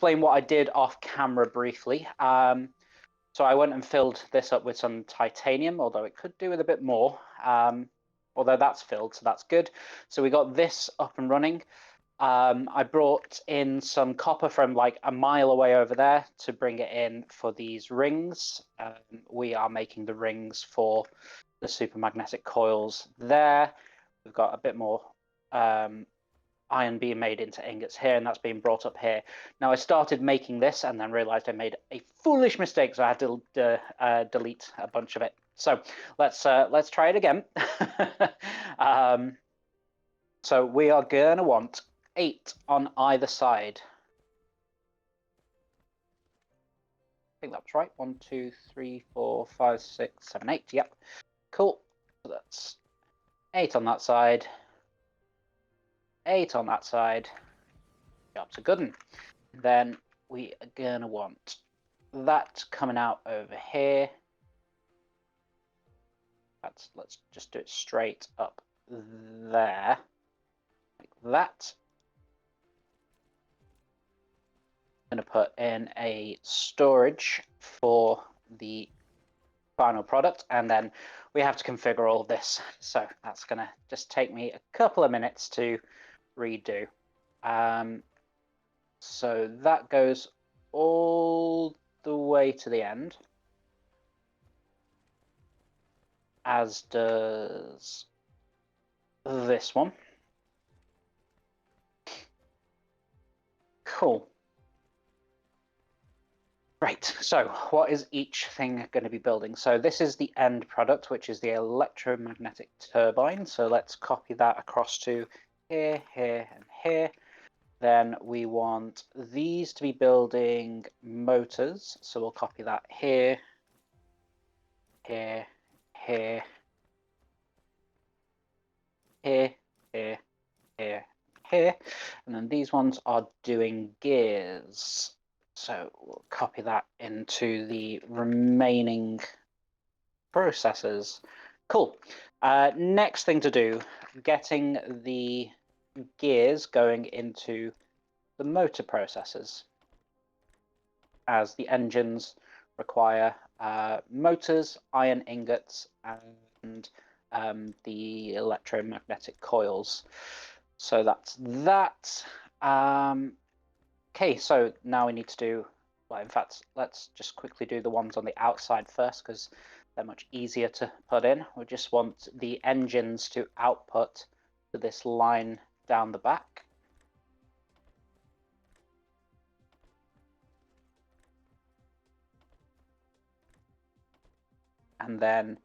explain what I did off camera briefly. So I went and filled this up with some titanium, although it could do with a bit more. Although that's filled, so that's good. So we got this up and running. I brought in some copper from like a mile away over there to bring it in for these rings. We are making the rings for the supermagnetic coils there. We've got a bit more iron being made into ingots here, and that's being brought up here. Now I started making this and then realized I made a foolish mistake, so I had to delete a bunch of it. So let's try it again. So we are gonna want 8 on either side. I think that was right. 1, 2, 3, 4, 5, 6, 7, 8. Yep. Cool. So that's 8 on that side. 8 on that side. Job's a good one. Then we are gonna want that coming out over here. Let's just do it straight up there, like that. I'm gonna put in a storage for the final product, and then we have to configure all of this. So that's gonna just take me a couple of minutes to redo. So that goes all the way to the end, as does this one. Cool. Right, so what is each thing going to be building? So this is the end product, which is the electromagnetic turbine. So let's copy that across to here, here, and here. Then we want these to be building motors. So we'll copy that here, here, here, here, here, here, here. And then these ones are doing gears. So we'll copy that into the remaining processes. Cool. Next thing to do, getting the gears going into the motor processes, as the engines require motors, iron ingots, and the electromagnetic coils. So that's that. Okay, so now we need to do, well, in fact, let's just quickly do the ones on the outside first, because they're much easier to put in. We just want the engines to output to this line down the back. And then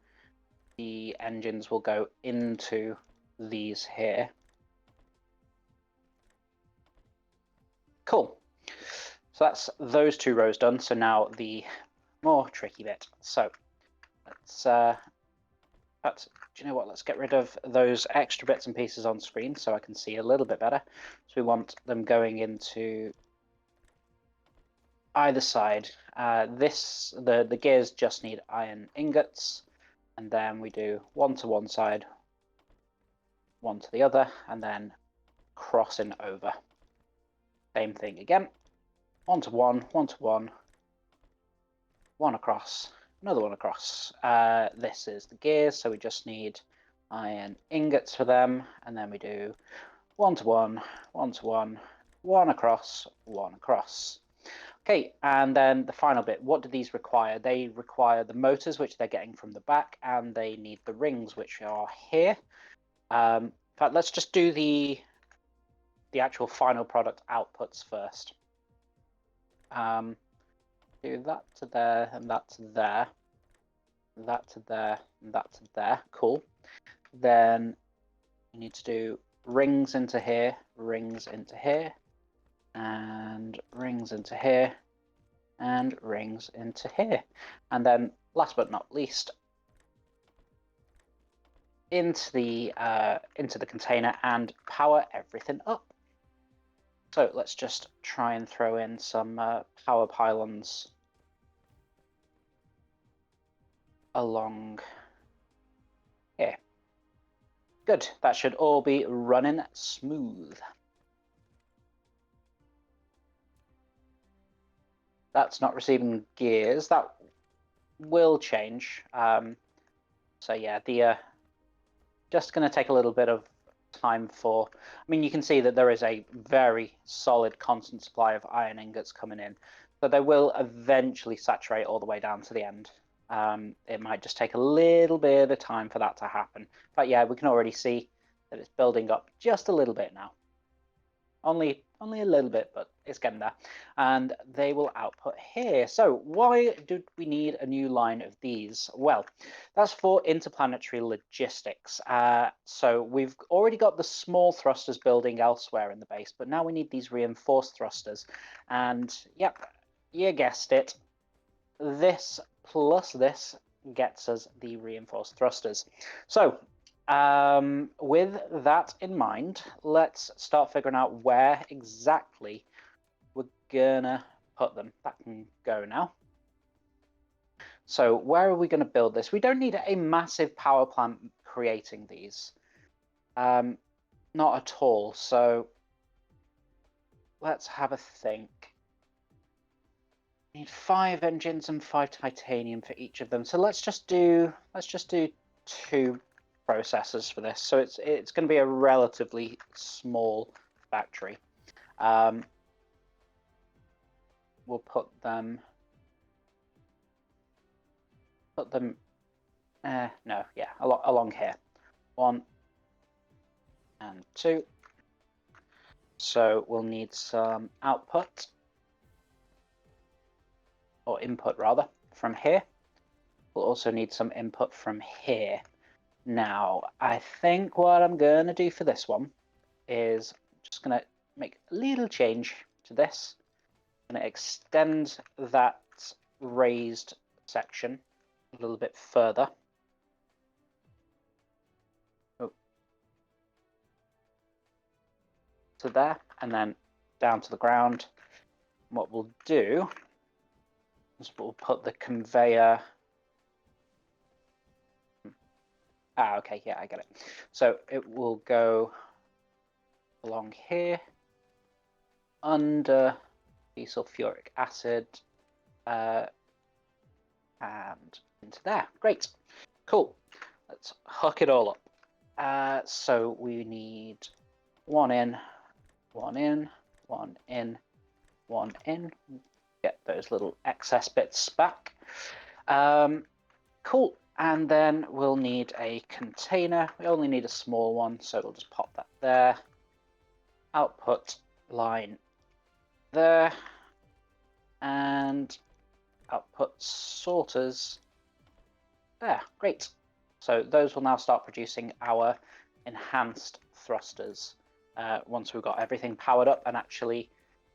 the engines will go into these here. Cool. So that's those 2 rows done. So now the more tricky bit. So let's, do you know what? Let's get rid of those extra bits and pieces on screen so I can see a little bit better. So we want them going into either side. The gears just need iron ingots, and then we do 1 to one side, 1 to the other, and then crossing over. Same thing again. 1 to one, 1 to one, 1 across, another 1 across. This is the gears, so we just need iron ingots for them, and then we do 1 to one, 1 to one, 1 across, 1 across. Okay, and then the final bit, what do these require? They require the motors, which they're getting from the back, and they need the rings, which are here. In fact, let's just do the actual final product outputs first. Do that to there, and that to there, that to there, and that to there. Cool. Then you need to do rings into here, rings into here, and rings into here, and rings into here. And then last but not least, into the container and power everything up. So let's just try and throw in some power pylons along here. Good, that should all be running smooth. that's not receiving gears. That will change. So yeah, the just going to take a little bit of time for. I mean, you can see that there is a very solid constant supply of iron ingots coming in, so they will eventually saturate all the way down to the end. It might just take a little bit of time for that to happen. But yeah, we can already see that it's building up just a little bit now. Only a little bit, but it's getting there. And they will output here. So why do we need a new line of these? Well, that's for interplanetary logistics. So we've already got the small thrusters building elsewhere in the base, but now we need these reinforced thrusters. And yep, you guessed it. This plus this gets us the reinforced thrusters. So with that in mind, let's start figuring out where exactly we're gonna put them. That can go now. So where are we going to build this? We don't need a massive power plant creating these. Not at all. So let's have a think. We need 5 engines and 5 titanium for each of them. So let's just do 2 processors for this. So it's going to be a relatively small factory. We'll put them no, yeah, along here. 1 and 2. So we'll need some output, or input rather, from here. We'll also need some input from here. Now, I think what I'm going to do for this one is just going to make a little change to this. I'm going to extend that raised section a little bit further. To there, and then down to the ground. What we'll do is we'll put the conveyor. Okay, yeah, I get it. So it will go along here under the sulfuric acid and into there. Great, cool. Let's hook it all up. So we need 1 in, 1 in, 1 in, 1 in. Get those little excess bits back. Cool. And then we'll need a container. We only need a small one, so we'll just pop that there. Output line there. And output sorters there. Great. So those will now start producing our enhanced thrusters once we've got everything powered up and actually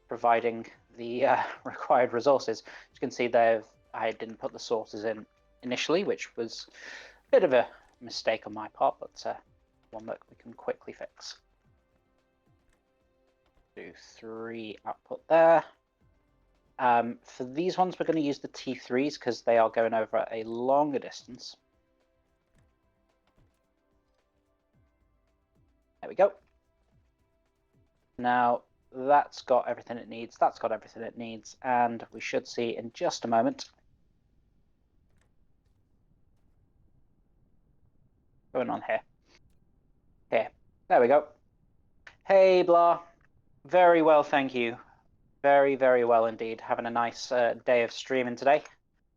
providing the required resources. As you can see there, I didn't put the sorters in initially, which was a bit of a mistake on my part, but one that we can quickly fix. Do 3 output there. For these ones, we're going to use the T3s because they are going over a longer distance. There we go. Now that's got everything it needs. That's got everything it needs, and we should see in just a moment. Going on here. Here. There we go. Hey, blah. Very well, thank you. Very, very well indeed. Having a nice day of streaming today.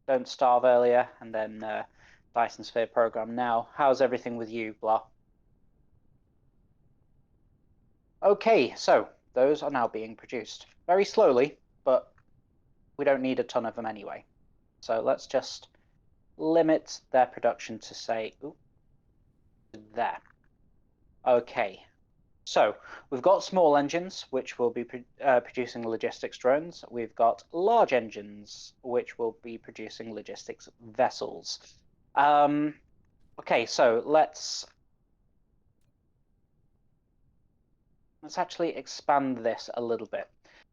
Don't starve earlier, and then Dyson Sphere program now. How's everything with you, blah? Okay, so those are now being produced. Very slowly, but we don't need a ton of them anyway. So let's just limit their production to say, ooh, there. Okay, so we've got small engines, which will be producing logistics drones. We've got large engines, which will be producing logistics vessels. Okay, so let's actually expand this a little bit.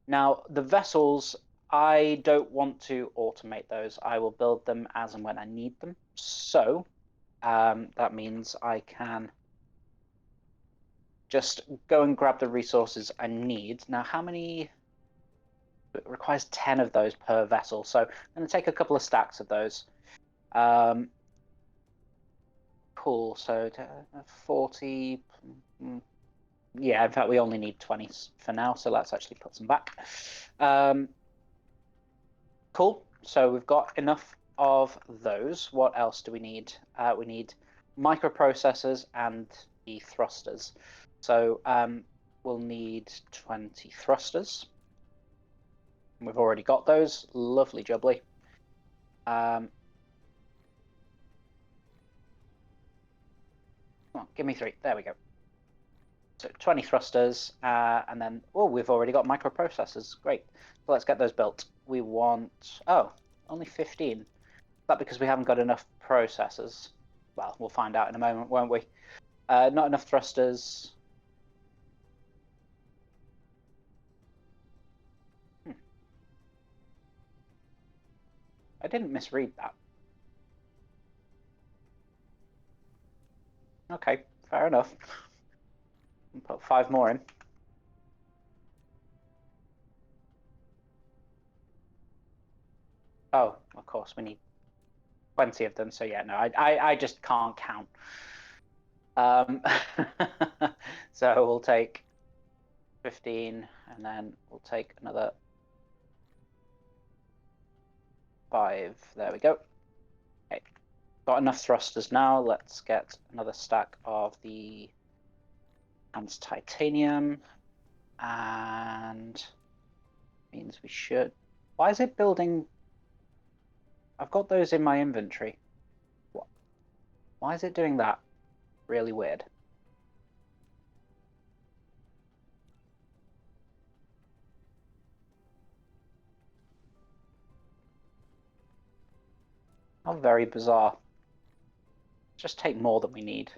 Now, the vessels, I don't want to automate those. I will build them as and when I need them. So that means I can just go and grab the resources I need. Now, how many It requires 10 of those per vessel, so I'm going to take a couple of stacks of those. Cool, so 40. Yeah, in fact, we only need 20 for now, so let's actually put some back. Cool, so we've got enough of those. What else do we need? We need microprocessors and the thrusters. So we'll need 20 thrusters. We've already got those. Lovely jubbly. Come on, give me 3. There we go. So 20 thrusters, and then, oh, we've already got microprocessors. Great. So let's get those built. We want, oh, only 15. Is that because we haven't got enough processors? Well, we'll find out in a moment, won't we? Not enough thrusters. I didn't misread that. Okay, fair enough. I'll put 5 more in. Oh, of course, we need 20 of them. So yeah, no, I just can't count. So we'll take 15, and then we'll take another 5. There we go. Okay, got enough thrusters now. Let's get another stack of the enhanced titanium, and means we should. Why is it building? I've got those in my inventory. What? Why is it doing that? Really weird. How very bizarre. Just take more than we need.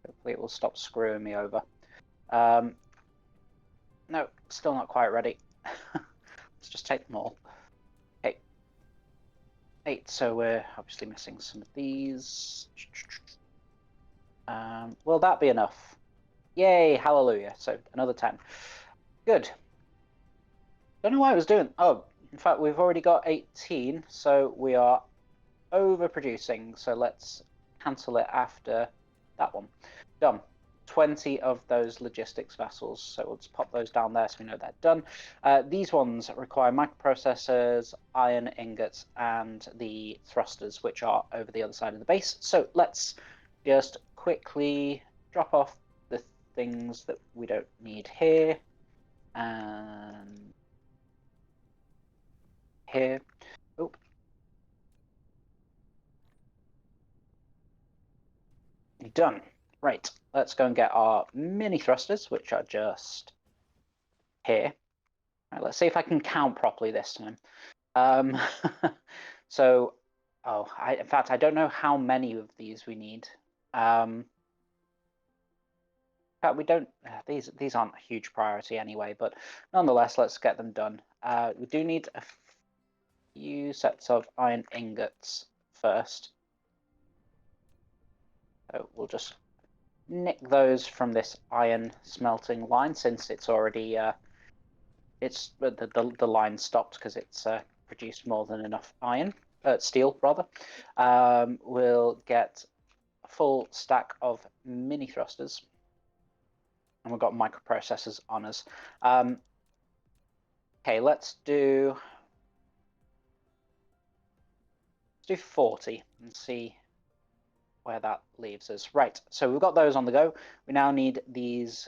Hopefully it will stop screwing me over. No, still not quite ready. Let's just take them all. Okay. 8, so we're obviously missing some of these. Will that be enough? Yay, hallelujah. So another 10. Good. Don't know why it was doing. Oh, in fact, we've already got 18, so we are overproducing. So let's cancel it after that one. Done. 20 of those logistics vessels. So we'll just pop those down there so we know they're done. These ones require microprocessors, iron ingots, and the thrusters, which are over the other side of the base. So let's just quickly drop off the things that we don't need here. And here. Oh. Done. Right, let's go and get our mini thrusters, which are just here. Right, let's see if I can count properly this time. So, in fact, I don't know how many of these we need. In fact, we don't. These aren't a huge priority anyway, but nonetheless, let's get them done. We do need a few sets of iron ingots first. So we'll just nick those from this iron smelting line since it's already the line stopped because it's produced more than enough steel rather. We'll get a full stack of mini thrusters, and we've got microprocessors on us. Okay, let's do 40 and see where that leaves us. Right, so we've got those on the go. We now need these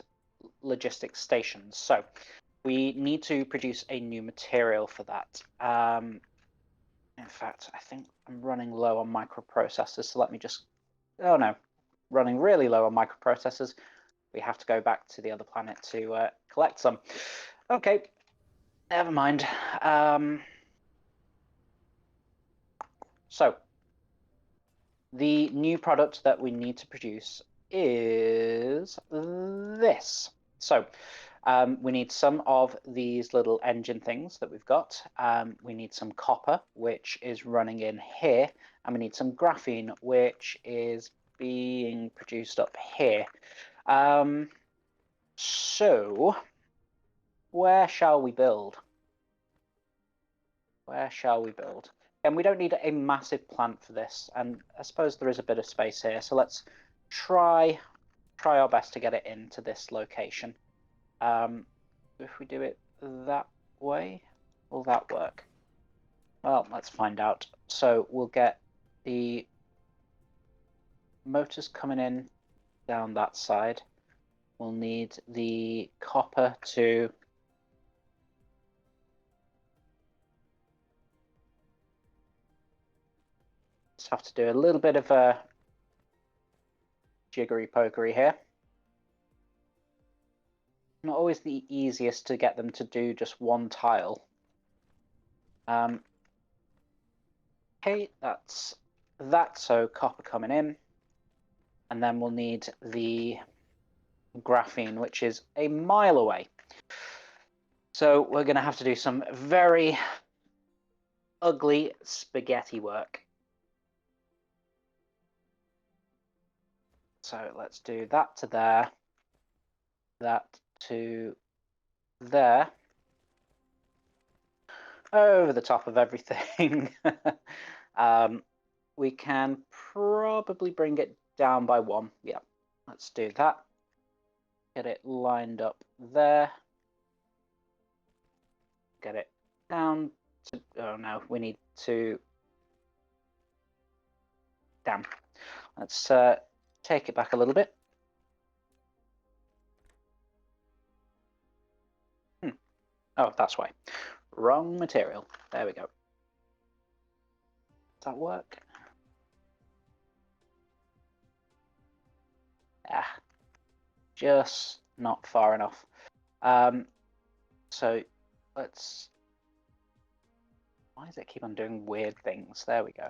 logistics stations. So we need to produce a new material for that. In fact, I think I'm running low on microprocessors, so let me just, oh no, running really low on microprocessors. We have to go back to the other planet to collect some. Okay, never mind. So the new product that we need to produce is this. So we need some of these little engine things that we've got. We need some copper, which is running in here, and we need some graphene, which is being produced up here. So where shall we build? Where shall we build? And we don't need a massive plant for this, and I suppose there is a bit of space here, so let's try our best to get it into this location. If we do it that way, will that work? Well, let's find out. So we'll get the motors coming in down that side. We'll need the copper to just have to do a little bit of a jiggery pokery here. Not always the easiest to get them to do just one tile. Okay, that's that. So copper coming in, and then we'll need the graphene, which is a mile away. So we're going to have to do some very ugly spaghetti work. So let's do that to there, that to there, over the top of everything. We can probably bring it down by one. Yeah, let's do that. Get it lined up there. Get it down to, oh no, we need to, damn. Let's take it back a little bit. Oh, that's why. Wrong material. There we go. Does that work? Ah, just not far enough. So let's, why does it keep on doing weird things? There we go.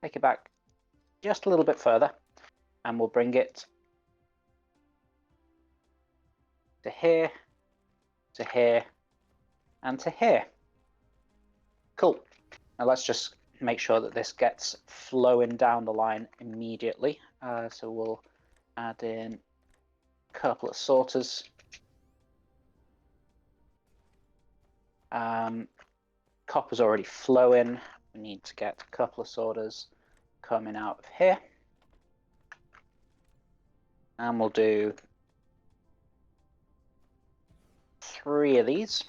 Take it back just a little bit further, and we'll bring it to here, to here, and to here. Cool. Now let's just make sure that this gets flowing down the line immediately. So we'll add in a couple of sorters. Copper's already flowing. We need to get a couple of sorters coming out of here. And we'll do 3 of these.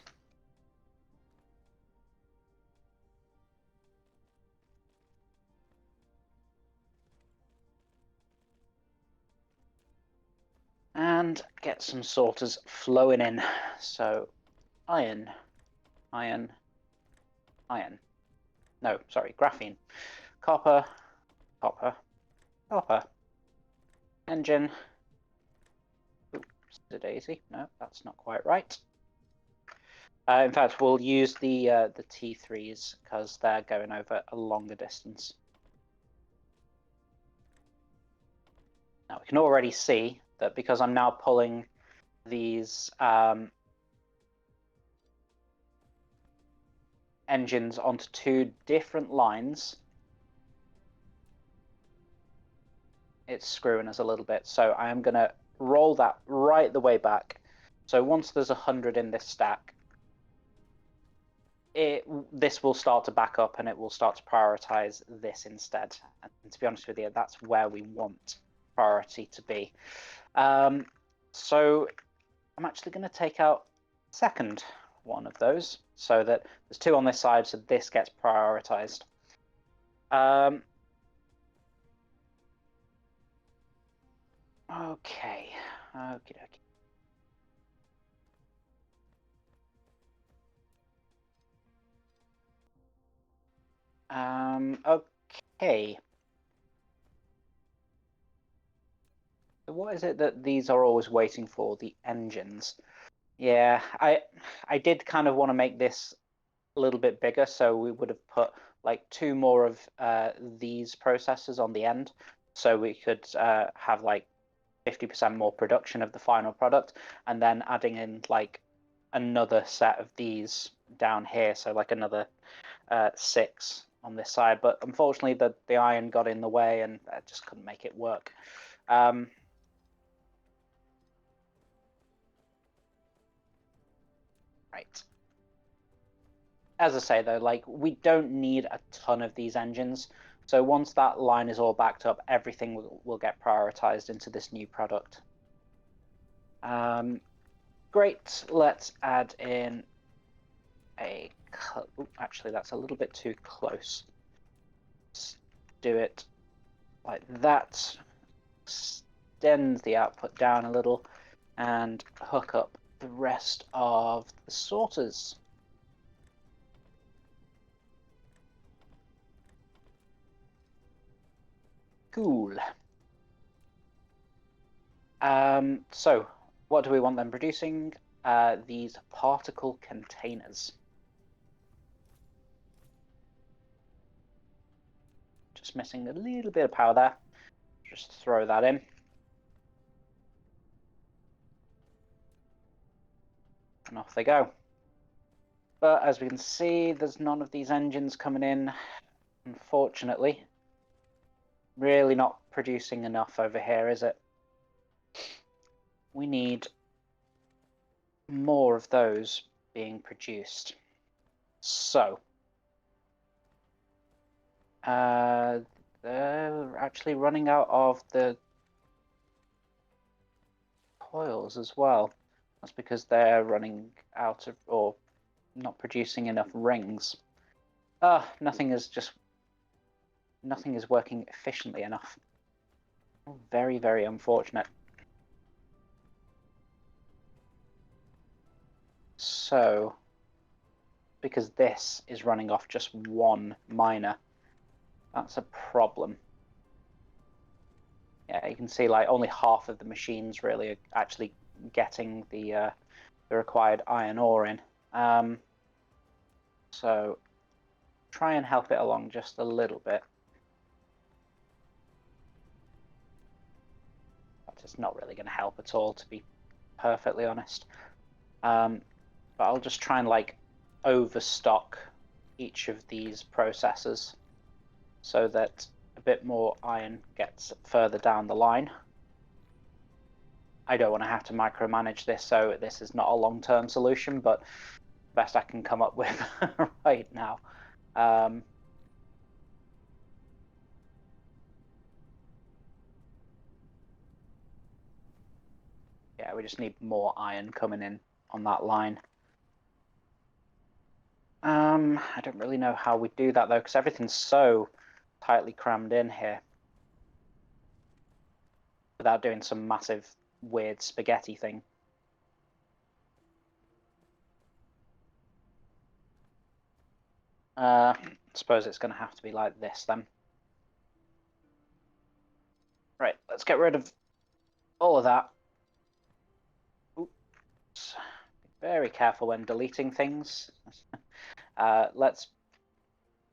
And get some sorters flowing in. So iron, iron, iron. No, sorry, graphene. Copper, copper, copper. Engine. Oops, a daisy. No, that's not quite right. In fact, we'll use the T3s because they're going over a longer distance. Now we can already see that because I'm now pulling these engines onto 2 different lines, it's screwing us a little bit. So I am going to roll that right the way back. So once there's 100 in this stack, this will start to back up and it will start to prioritize this instead. And to be honest with you, that's where we want priority to be. So I'm actually going to take out the second one of those so that there's 2 on this side, so this gets prioritized. Okay, okie dokie. Okay. So what is it that these are always waiting for? The engines. Yeah, I did kind of want to make this a little bit bigger, so we would have put like 2 more of these processors on the end, so we could have like 50% more production of the final product, and then adding in like another set of these down here, so like another 6 on this side. But unfortunately, the iron got in the way, and I just couldn't make it work. Right. as I say though, like we don't need a ton of these engines. So once that line is all backed up, everything will get prioritized into this new product. Great. Let's add in a. Actually, that's a little bit too close. Let's do it like that. Extend the output down a little and hook up the rest of the sorters. Cool. So what do we want them producing? These particle containers. Just missing a little bit of power there. Just throw that in. And off they go. But as we can see, there's none of these engines coming in, unfortunately. Really not producing enough over here, is it? We need more of those being produced. So, they're actually running out of the coils as well. That's because they're running out of, or not producing enough rings. Nothing is working efficiently enough. Very, very unfortunate. So, because this is running off just one miner, that's a problem. Yeah, you can see like only half of the machines really are actually getting the required iron ore in. So try and help it along just a little bit. But it's not really going to help at all, to be perfectly honest. But I'll just try and like overstock each of these processors so that a bit more iron gets further down the line. I don't want to have to micromanage this, so this is not a long-term solution, but best I can come up with right now. Yeah, we just need more iron coming in on that line. I don't really know how we do that though, because everything's so tightly crammed in here without doing some massive weird spaghetti thing. I suppose it's going to have to be like this then. Right, let's get rid of all of that. Oops. Be very careful when deleting things. Let's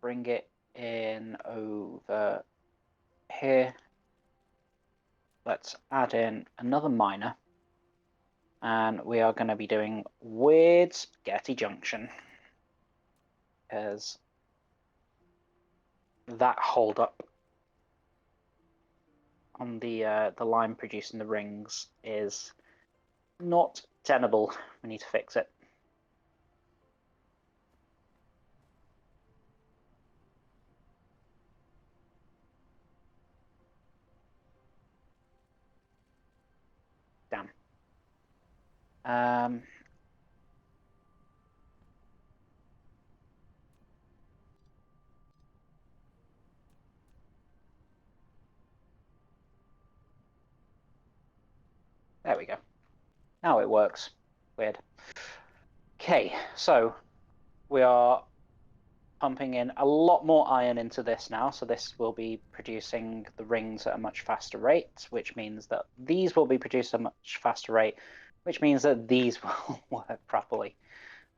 bring it in over here. Let's add in another miner. And we are going to be doing weird spaghetti junction. Because that hold up on the line producing the rings is not tenable. We need to fix it. Damn. There we go. Now it works. Weird. Okay, so we are pumping in a lot more iron into this now. So this will be producing the rings at a much faster rate, which means that these will be produced at a much faster rate, which means that these will work properly.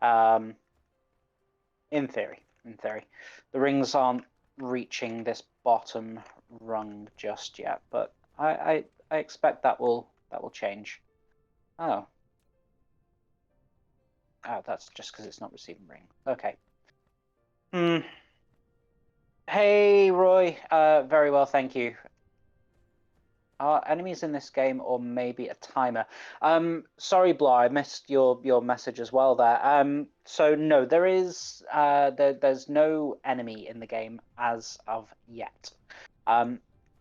In theory. The rings aren't reaching this bottom rung just yet, but I expect that will change. Oh, that's just because it's not receiving ring. Okay. Hey, Roy. Very well, thank you. are enemies in this game, or maybe a timer? Sorry, Blah, I missed your message as well there. So no, there's no enemy in the game as of yet.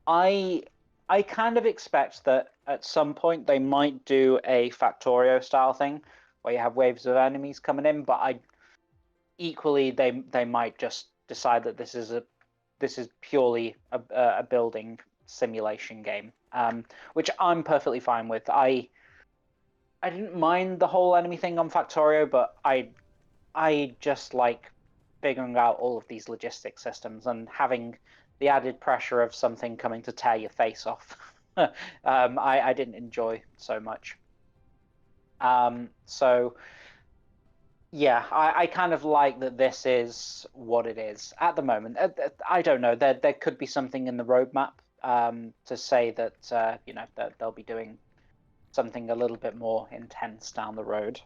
I I kind of expect that at some point they might do a Factorio style thing where you have waves of enemies coming in, but I equally they might just decide that this is purely a building simulation game, which I'm perfectly fine with. I didn't mind the whole enemy thing on Factorio, but I just like figuring out all of these logistic systems and having the added pressure of something coming to tear your face off. I didn't enjoy so much. So yeah, I kind of like that this is what it is at the moment. I don't know. There could be something in the roadmap to say that that they'll be doing something a little bit more intense down the road.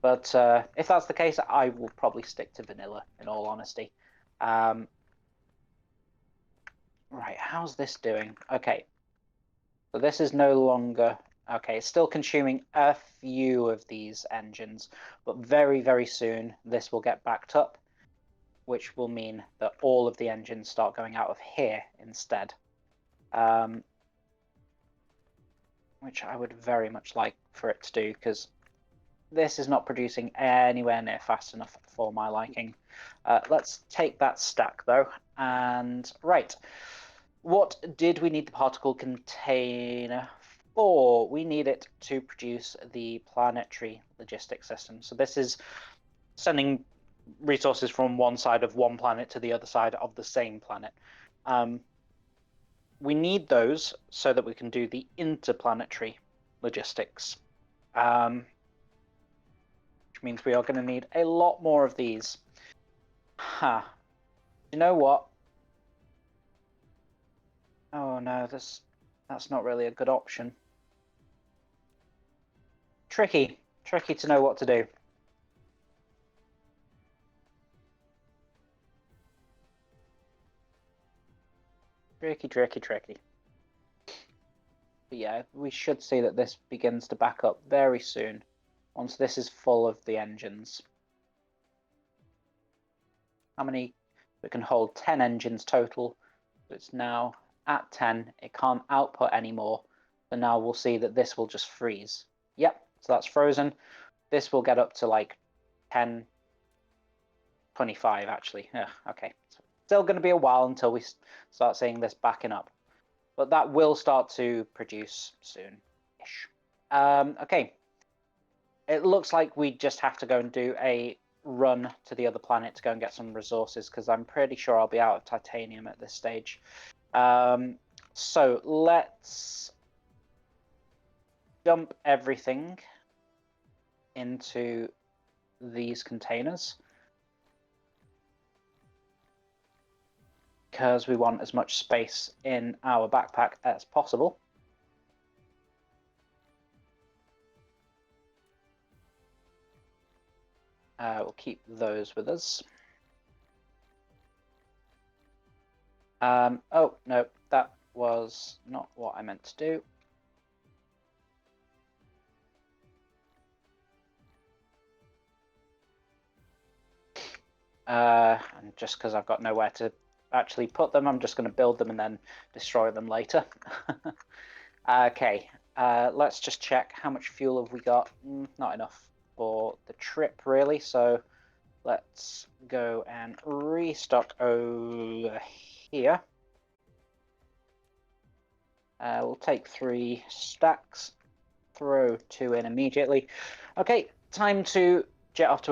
But if that's the case, I will probably stick to vanilla, in all honesty. Right, how's this doing? Okay, so this is no longer... Okay, it's still consuming a few of these engines, but very, very soon this will get backed up, which will mean that all of the engines start going out of here instead. Which I would very much like for it to do, because this is not producing anywhere near fast enough for my liking. Let's take that stack though, and right, what did we need the particle container for? We need it to produce the planetary logistics system. So this is sending resources from one side of one planet to the other side of the same planet. We need those so that we can do the interplanetary logistics. Which means we are going to need a lot more of these. Ha. You know what? Oh no, that's not really a good option. Tricky to know what to do. Tricky. But yeah, we should see that this begins to back up very soon, once this is full of the engines. How many? We can hold 10 engines total. It's now at 10. It can't output anymore. So now we'll see that this will just freeze. Yep, so that's frozen. This will get up to like 10, 25 actually. Yeah, okay. So still going to be a while until we start seeing this backing up. But that will start to produce soon-ish. Okay. It looks like we just have to go and do a run to the other planet to go and get some resources, because I'm pretty sure I'll be out of titanium at this stage. So let's dump everything into these containers, because we want as much space in our backpack as possible. We'll keep those with us. Oh, no, that was not what I meant to do. And just because I've got nowhere to actually put them, I'm just going to build them and then destroy them later. Okay, let's just check how much fuel have we got. Not enough for the trip, really, so let's go and restock over here. We'll take 3 stacks, throw 2 in immediately. Okay, time to jet off to